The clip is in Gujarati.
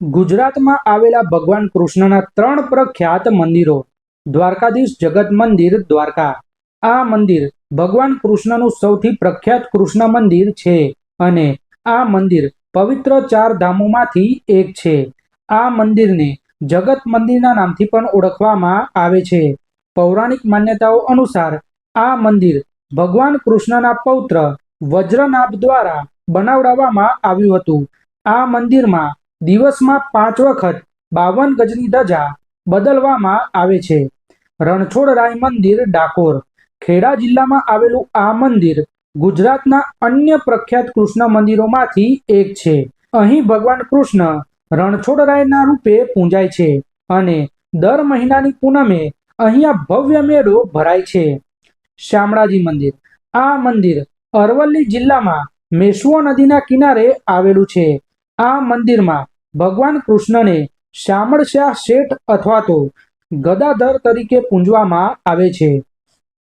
ગુજરાતમાં આવેલા ભગવાન કૃષ્ણના 3 પ્રખ્યાત મંદિરો. દ્વારકાધીશ જગત મંદિર, દ્વારકા. આ મંદિર ભગવાન કૃષ્ણનું સૌથી પ્રખ્યાત કૃષ્ણ મંદિર છે અને આ મંદિર પવિત્ર 4 ધામોમાંથી એક છે. આ મંદિરને જગત મંદિરના નામથી પણ ઓળખવામાં આવે છે. પૌરાણિક માન્યતાઓ અનુસાર આ મંદિર ભગવાન કૃષ્ણના પૌત્ર વજ્રનાભ દ્વારા બનાવડાવવામાં આવ્યું હતું. આ મંદિરમાં દિવસમાં 5 વખત 52 ગજની ધજા બદલવામાં આવે છે. રણછોડરાય મંદિર, ડાકોર. ખેડા જિલ્લામાં આવેલું આ મંદિર ગુજરાતના અન્ય પ્રખ્યાત કૃષ્ણ મંદિરોમાંથી એક છે. અહીં ભગવાન કૃષ્ણ રણછોડરાયના રૂપે પૂજાય છે અને દર મહિનાની પૂનમે અહીંયા ભવ્ય મેળો ભરાય છે. શામળાજી મંદિર. આ મંદિર અરવલ્લી જિલ્લામાં મેશ્વો નદીના કિનારે આવેલું છે. આ મંદિરમાં ભગવાન કૃષ્ણને શામળશા શેઠ અથવા તો ગદાધર તરીકે પૂજવામાં આવે છે.